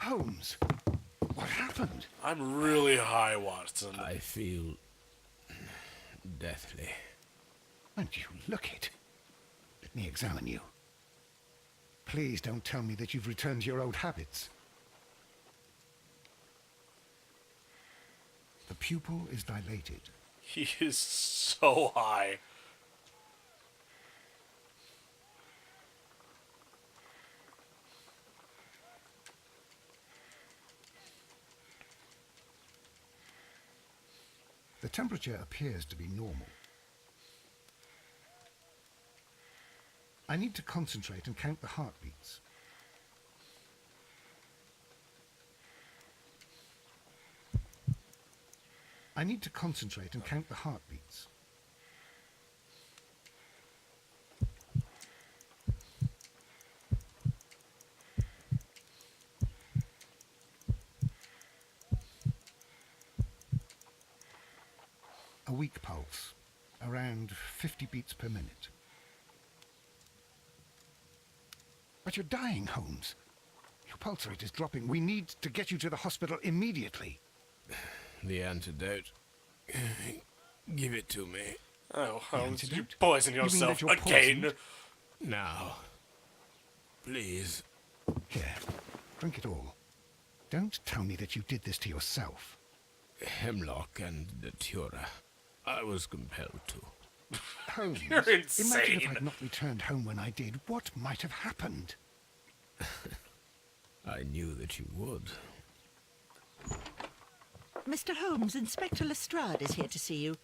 Holmes, what happened? I'm really high, Watson. I feel deathly. And you look it. Let me examine you. Please don't tell me that you've returned to your old habits. The pupil is dilated. He is so high. The temperature appears to be normal. I need to concentrate and count the heartbeats. I need to concentrate and count the heartbeats. A weak pulse, around 50 beats per minute. But you're dying, Holmes. Your pulse rate is dropping. We need to get you to the hospital immediately. The antidote. Give it to me. Oh, Holmes, you antidote? poison You mean yourself that you're again. poisoned? Now. Please. Here, drink it all. Don't tell me that you did this to yourself. Hemlock and datura. I was compelled to. Holmes, You're imagine insane. if I'd not returned home when I did. What might have happened? I knew that you would. Mr. Holmes, Inspector Lestrade is here to see you.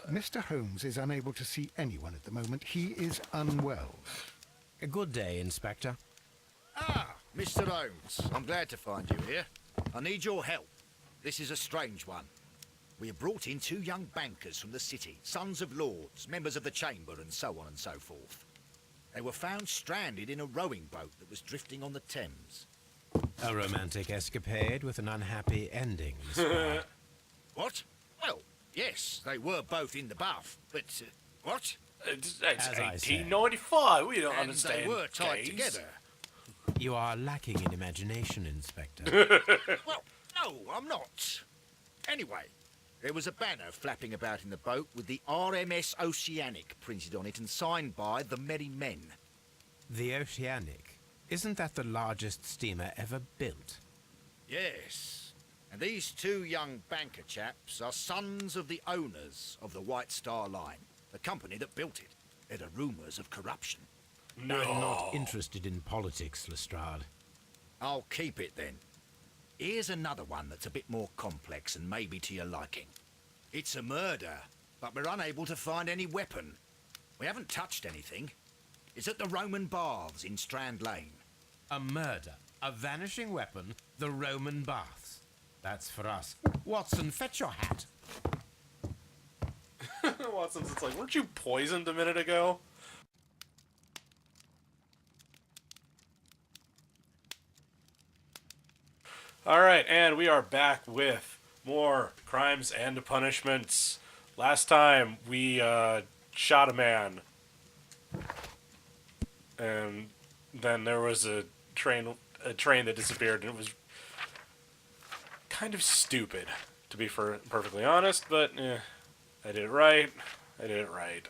Mr. Holmes is unable to see anyone at the moment. He is unwell. A good day, Inspector. Ah, Mr. Holmes, I'm glad to find you here. I need your help. This is a strange one. We have brought in two young bankers from the city, sons of lords, members of the chamber, and so on and so forth. They were found stranded in a rowing boat that was drifting on the Thames. A romantic escapade with an unhappy ending, Lestrade. What? Well, yes, they were both in the bath, but, what? It's As I said. 1895. We don't And understand. they were tied days. together. You are lacking in imagination, Inspector. Well, no, I'm not. Anyway, there was a banner flapping about in the boat with the RMS Oceanic printed on it and signed by the Merry Men. The Oceanic. Isn't that the largest steamer ever built? Yes, and these two young banker chaps are sons of the owners of the White Star Line, the company that built it. There are rumours of corruption. No. I'm not interested in politics, Lestrade. I'll keep it then. Here's another one that's a bit more complex and maybe to your liking. It's a murder, but we're unable to find any weapon. We haven't touched anything. It's at the Roman Baths in Strand Lane. A murder, a vanishing weapon, the Roman baths. That's for us. Watson, fetch your hat. Watson's it's like, weren't you poisoned a minute ago? Alright, and we are back with more crimes and punishments. Last time we shot a man. And then there was a train that disappeared, and it was kind of stupid, to be perfectly honest, but I did it right. I did it right.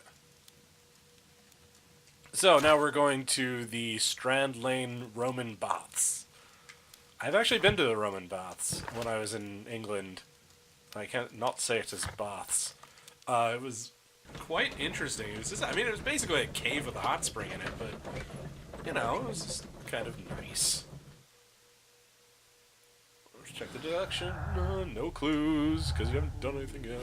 So now we're going to the Strand Lane Roman Baths. I've actually been to the Roman Baths when I was in England. I can't not say it as baths. It was quite interesting. It was just, it was basically a cave with a hot spring in it, but, it was just kind of nice. Let's check the deduction. No clues, because you haven't done anything yet.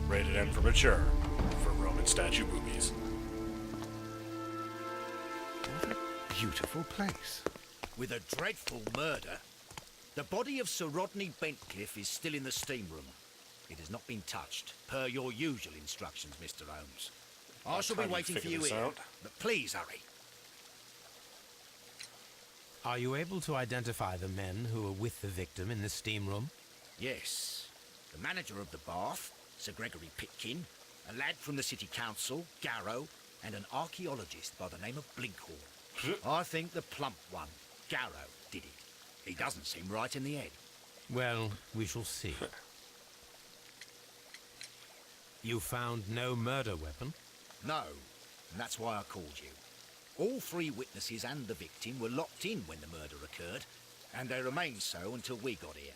Rated M for mature, for Roman statue boobies. What a beautiful place. With a dreadful murder. The body of Sir Rodney Bentcliffe is still in the steam room. It has not been touched, per your usual instructions, Mr. Holmes. I shall be time you waiting for figure you this here. out. But please hurry. Are you able to identify the men who were with the victim in the steam room? Yes. The manager of the bath, Sir Gregory Pitkin, a lad from the city council, Garrow, and an archaeologist by the name of Blinkhorn. I think the plump one, Garrow, did it. He doesn't seem right in the head. Well, we shall see. You found no murder weapon? No, and that's why I called you. All three witnesses and the victim were locked in when the murder occurred, and they remained so until we got here.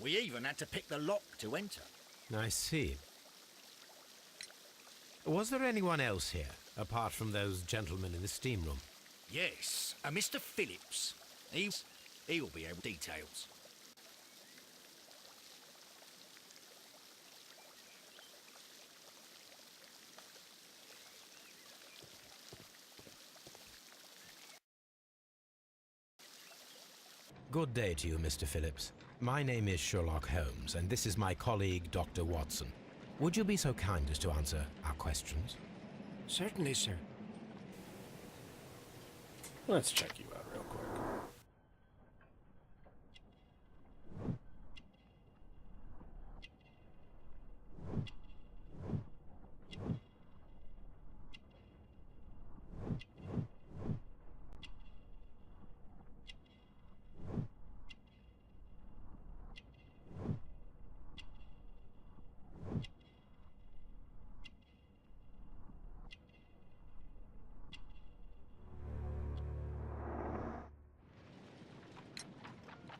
We even had to pick the lock to enter. I see. Was there anyone else here, apart from those gentlemen in the steam room? Yes, a Mr. Phillips. He'll be able to details. Good day to you, Mr. Phillips. My name is Sherlock Holmes, and this is my colleague, Dr. Watson. Would you be so kind as to answer our questions? Certainly, sir. Let's check you out real quick.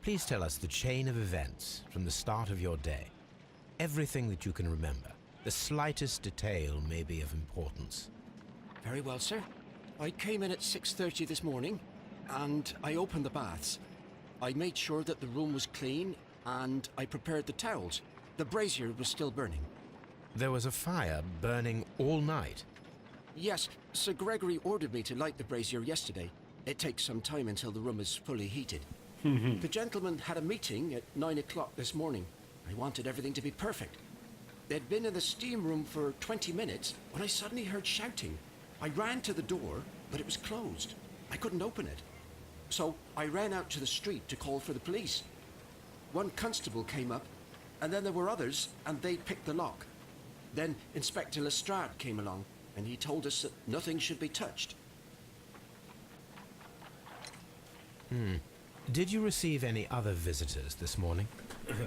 Please tell us the chain of events from the start of your day. Everything that you can remember. The slightest detail may be of importance. Very well, sir. I came in at 6:30 this morning, and I opened the baths. I made sure that the room was clean, and I prepared the towels. The brazier was still burning. There was a fire burning all night. Yes, Sir Gregory ordered me to light the brazier yesterday. It takes some time until the room is fully heated. The gentlemen had a meeting at 9 o'clock this morning. I wanted everything to be perfect. They'd been in the steam room for 20 minutes when I suddenly heard shouting. I ran to the door, but it was closed. I couldn't open it. So I ran out to the street to call for the police. One constable came up, and then there were others, and they picked the lock. Then Inspector Lestrade came along, and he told us that nothing should be touched. Did you receive any other visitors this morning?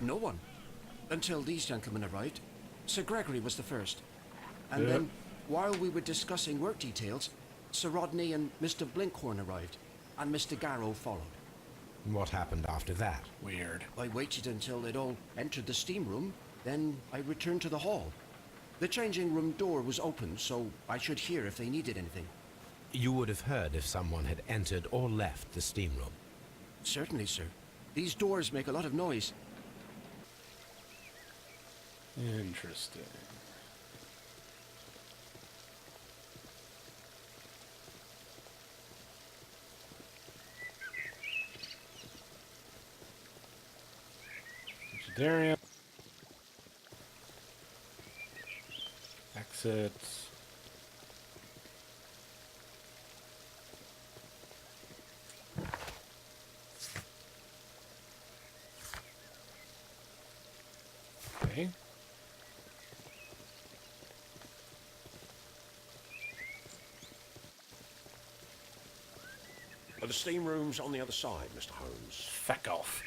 No one. Until these gentlemen arrived. Sir Gregory was the first. And Yeah. then, while we were discussing work details, Sir Rodney and Mr. Blinkhorn arrived, and Mr. Garrow followed. What happened after that? Weird. I waited until they'd all entered the steam room, then I returned to the hall. The changing room door was open, so I should hear if they needed anything. You would have heard if someone had entered or left the steam room. Certainly, sir. These doors make a lot of noise. Interesting. Vegetarian. Exit. Okay. The steam room's on the other side, Mr. Holmes. Feck off.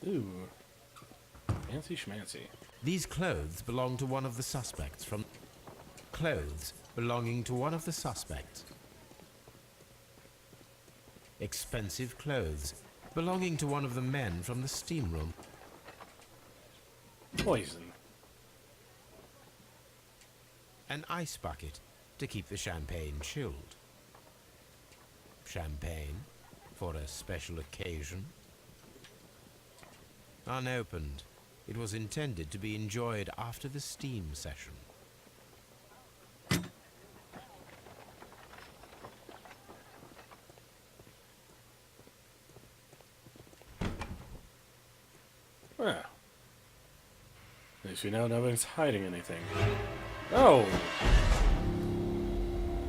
Ooh. Fancy schmancy. These clothes belong to one of the suspects from... Clothes belonging to one of the suspects. Expensive clothes belonging to one of the men from the steam room. Poison. An ice bucket to keep the champagne chilled. Champagne for a special occasion. Unopened, it was intended to be enjoyed after the steam session. Well. They least we now know nobody's hiding anything. Oh!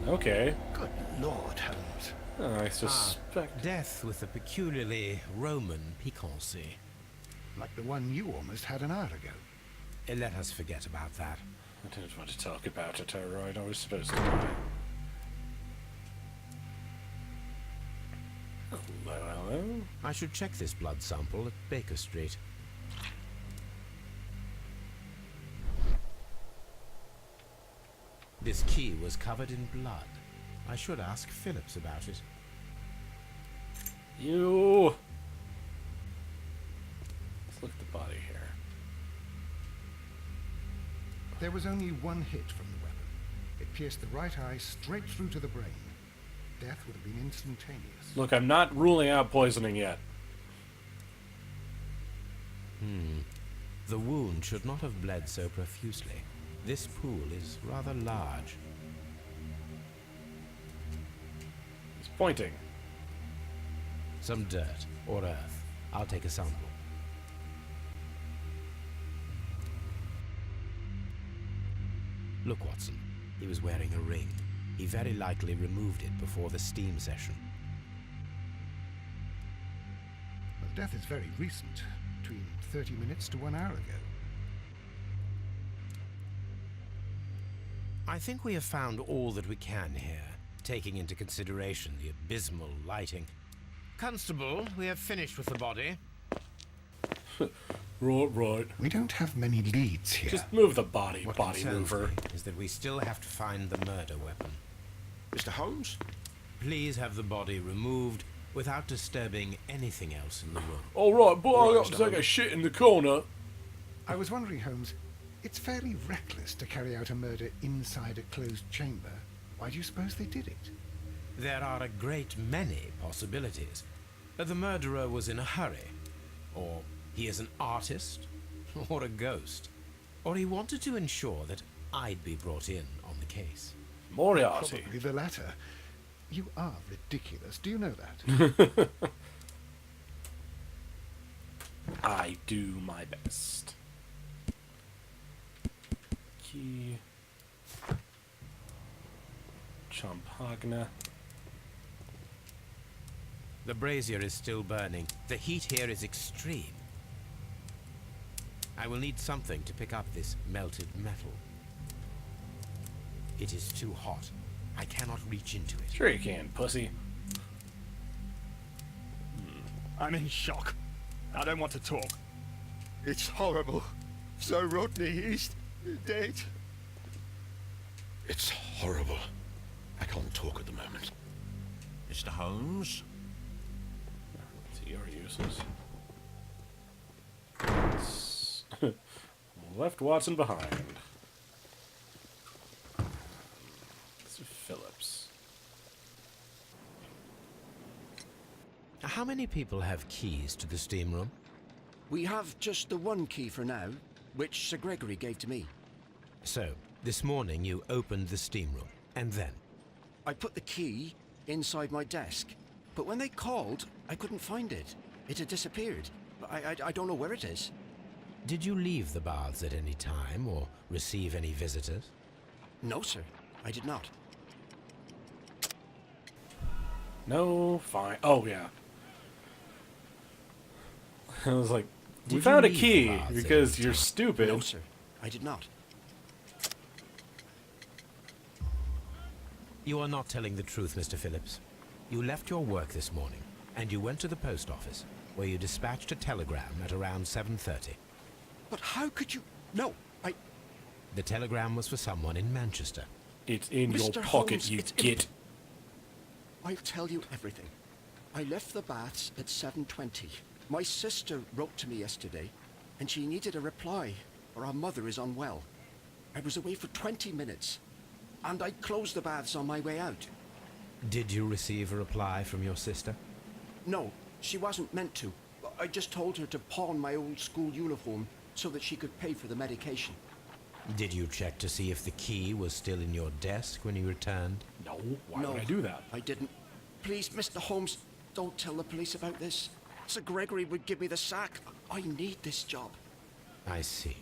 Okay. Good Lord, Holmes. Oh, I suspect... Death with a peculiarly Roman piquancy. Like the one you almost had an hour ago. Let us forget about that. I didn't want to talk about it, alright. I was supposed to die. Hello, hello. I should check this blood sample at Baker Street. This key was covered in blood. I should ask Phillips about it. You. Let's look at the body here. There was only one hit from the weapon. It pierced the right eye straight through to the brain. Death would have been instantaneous. Look, I'm not ruling out poisoning yet. The wound should not have bled so profusely. This pool is rather large. He's pointing. Some dirt or earth. I'll take a sample. Look, Watson. He was wearing a ring. He very likely removed it before the steam session. Well, death is very recent. Between 30 minutes to 1 hour ago. I think we have found all that we can here, taking into consideration the abysmal lighting. Constable, we have finished with the body. Right. We don't have many leads here. Just move the body, What body concerns mover. me is that we still have to find the murder weapon. Mr. Holmes? Please have the body removed without disturbing anything else in the room. Alright, but I Right, got to Mr. take a Holmes. shit in the corner. I was wondering, Holmes, it's fairly reckless to carry out a murder inside a closed chamber. Why do you suppose they did it? There are a great many possibilities. The murderer was in a hurry, or he is an artist, or a ghost, or he wanted to ensure that I'd be brought in on the case. Moriarty. Probably the latter. You are ridiculous. Do you know that? I do my best. Key. Champagne. The brazier is still burning. The heat here is extreme. I will need something to pick up this melted metal. It is too hot. I cannot reach into it. Sure you can, pussy. I'm in shock. I don't want to talk. It's horrible. So Rodney, he's dead. It's horrible. I can't talk at the moment. Mr. Holmes? See your uses. Left Watson behind. This is Phillips. How many people have keys to the steam room? We have just the one key for now, which Sir Gregory gave to me. So, this morning you opened the steam room, and then? I put the key inside my desk, but when they called, I couldn't find it. It had disappeared. I don't know where it is. Did you leave the baths at any time, or receive any visitors? No, sir, I did not. No, fine. Oh, yeah. I was like, we Did found a you leave key the baths because at any you're time? stupid. No, sir, I did not. You are not telling the truth, Mr. Phillips. You left your work this morning, and you went to the post office, where you dispatched a telegram at around 7:30. But how could you... No, The telegram was for someone in Manchester. It's in your Mr. pocket, Holmes, you it's git. I'll tell you everything. I left the baths at 7:20. My sister wrote to me yesterday, and she needed a reply, or our mother is unwell. I was away for 20 minutes, and I closed the baths on my way out. Did you receive a reply from your sister? No, she wasn't meant to. I just told her to pawn my old school uniform so that she could pay for the medication. Did you check to see if the key was still in your desk when you returned? No, why No, would I do that? I didn't. Please, Mr. Holmes, don't tell the police about this. Sir Gregory would give me the sack. I need this job. I see.